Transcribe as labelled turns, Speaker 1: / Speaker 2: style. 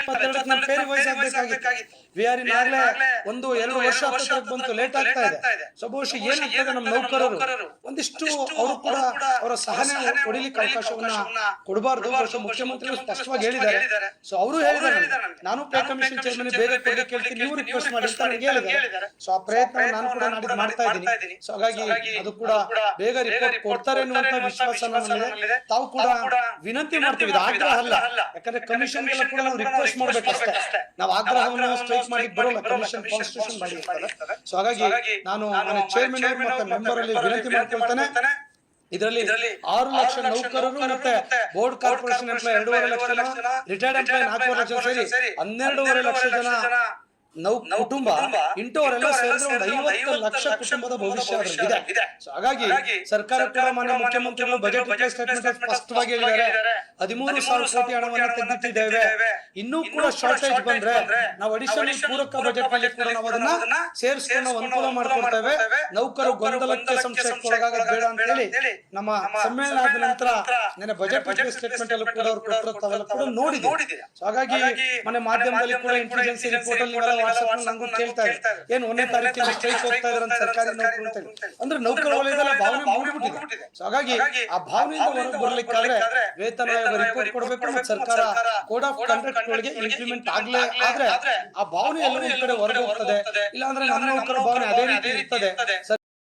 Speaker 1: 22 ಬೇರೆ ವಯಸ್ಸಾಗಬೇಕಾಗಿತ್ತು. We are ಇನ್ ಆಗ್ಲೇ 1-2 ವರ್ಷ ಬಂತು, ಲೇಟ್ ಆಗ್ತಾ ಇದೆ. ಸೊ ಬಹುಶಃ ಏನಾಗ್ತದೆ, ನಮ್ಮ ನೌಕರರು ಒಂದಿಷ್ಟು ಅವರು ಕೂಡ ಅವರ ಸಹನೆ ಹೊಡಿಲಿಕ್ಕೆ ಅವಕಾಶವನ್ನ ಕೊಡಬಾರ್ದು. ಬಹುಶಃ ಮುಖ್ಯಮಂತ್ರಿಗಳು ಸ್ಪಷ್ಟವಾಗಿ ಹೇಳಿದ್ದಾರೆ. ಸೊ ಅವರು ಹೇಳಿದ್ದಾರೆ, ನಾನು ಪೇ ಕಮಿಷನ್ ಚೇರ್ಮನ್ ಬೇಗ ಕೊಡಿ ಕೇಳ್ತೀನಿ, ನೀವು ರಿಕ್ವೆಸ್ಟ್ ಮಾಡಿ ಅಂತ ನನಗೆ ಹೇಳಿದ್ದಾರೆ. ಸೊ ಆ ಪ್ರಯತ್ನ ನಾನು ಕೂಡ ನಾಡಿದ್ದು ಮಾಡ್ತಾ ಇದ್ದೀನಿ. ಸೊ ಹಾಗಾಗಿ ಅದು ಕೂಡ ಬೇಗ ರಿಪೋರ್ಟ್ ಕೊಡ್ತಾರೆ ಅನ್ನುವಂತ ವಿಶ್ವಾಸ ನಮ್ಮಲ್ಲಿದೆ. ತಾವು ಕೂಡ ವಿನಂತಿ ಮಾಡ್ತೀವಿ, ಇದು ಆಗ್ರಹ ಅಲ್ಲ. ಯಾಕಂದ್ರೆ ಕಮಿಷನ್ ಗೆಲ್ಲ ಕೂಡ ನಾವು ರಿಕ್ವೆಸ್ಟ್ ಮಾಡ್ಬೇಕಷ್ಟೇ. ನಾವು ಆಗ್ರಹವನ್ನು ಸ್ಟ್ರೈಕ್ ಮಾಡಿ ಬರೋಲ್ಲ, ಕಮಿಷನ್ ಕಾನ್ಸ್ಟಿಟ್ಯೂಷನ್ ಮಾಡಿ. ಸೊ ಹಾಗಾಗಿ ನಾನು ಚೇರ್ಮನ್ ಅವರು ಮತ್ತೆ ಮೆಂಬರ್ ಅಲ್ಲಿ ವಿನಂತಿ ಮಾಡ್ಕೊಳ್ತೇನೆ, ಇದರಲ್ಲಿ 6 ಲಕ್ಷ ನೌಕರರು ಮತ್ತೆ ಬೋರ್ಡ್ ಕಾರ್ಪೊರೇಷನ್ ಎಂಪ್ಲಾಯ್ 2.5 ಲಕ್ಷ ಜನ, ರಿಟೈರ್ಡ್ ಎಂಪ್ಲಾಯ್ 4 ಲಕ್ಷ ಸೇರಿ 12.5 ಲಕ್ಷ ಜನ ಕುಟುಂಬ ಇಂಟೋರೆಲ್ಲ ಸೇರಿದ್ರೆ 50 ಲಕ್ಷ ಕುಟುಂಬದ ಭವಿಷ್ಯ ಇದೆ. ಸೊ ಹಾಗಾಗಿ ಸರ್ಕಾರ ಕೂಡ ಮಾನ್ಯ ಮುಖ್ಯಮಂತ್ರಿಗಳು ಬಜೆಟ್ ಸ್ಟೇಟ್ಮೆಂಟ್ ಸ್ಪಷ್ಟವಾಗಿ ಹೇಳಿದ್ದಾರೆ, 13,000 ಕೋಟಿ ಹಣವನ್ನು ತೆಗೆದಿಟ್ಟಿದ್ದೇವೆ. ಇನ್ನೂ ಕೂಡ ಶಾರ್ಟೇಜ್ ಬಂದ್ರೆ ನಾವು ಅಡಿಷನಲ್ ಪೂರಕ ಬಜೆಟ್ ನಲ್ಲಿ ಕೂಡ ನಾವು ಅದನ್ನ ಸೇರಿಸಿಕೊಂಡು ಅನುಕೂಲ ಮಾಡ್ಕೊಡ್ತೇವೆ. ನೌಕರು ಗೊಂದಲಕ್ಕೆ ಸಂಶಯಕ್ಕೆ ಒಳಗಾಗೋದು ಬೇಡ ಅಂತ ಹೇಳಿ ನಮ್ಮ ಸಮ್ಮೇಳನ ಆದ ನಂತರ ನನ್ನ ಬಜೆಟ್ ಸ್ಟೇಟ್ಮೆಂಟ್ ಅಲ್ಲೂ ಕೂಡ ಅವರು ಕೊಟ್ಟಿರೋ ಕೂಡ ನೋಡಿದ್ದೀವಿ. ಸೊ ಹಾಗಾಗಿ ಮನೆ ಮಾಧ್ಯಮದಲ್ಲಿ ಕೂಡ ಇಂಟೆಲಿಜೆನ್ಸಿ ರಿಪೋರ್ಟ್ ಅಲ್ಲಿ ವಾಟ್ಸ್ಆಪ್ ನಂಗೂ ಕೇಳ್ತಾ ಇದೆ, ಏನು 1ನೇ ತಾರೀಕಿನ ಸ್ಟ್ರೈಕ್ ಹೋಗ್ತಾ ಇದಾರೆ ಅಂತ ಸರ್ಕಾರಿ ನೌಕರು ಅಂತ ಹೇಳಿ. ಅಂದ್ರೆ ನೌಕರ ವಲಯದಲ್ಲ ಭಾವನೆ ಮೂಡಿಬಿಟ್ಟಿದೆ. ಸೊ ಹಾಗಾಗಿ ಆ ಭಾವನೆಯಿಂದ ಹೊರಗೆ ಬರ್ಲಿಕ್ಕಾದ್ರೆ ವೇತನ ಆಯೋಗ ರಿಪೋರ್ಟ್ ಕೊಡಬೇಕು ಮತ್ತು ಸರ್ಕಾರ ಕೋಡ್ ಆಫ್ ಕಂಡಕ್ಟ್ ಗಳಿಗೆ ಇಂಪ್ಲಿಮೆಂಟ್ ಆದ್ರೆ ಆ ಭಾವನೆ ಎಲ್ಲ ಒಂದ್ ಕಡೆ ಹೊರಗೆ ಹೋಗ್ತದೆ. ಇಲ್ಲಾಂದ್ರೆ ನಮ್ಮ ನೌಕರ ಭಾವನೆ ಅದೇ ರೀತಿ ಇರ್ತದೆ.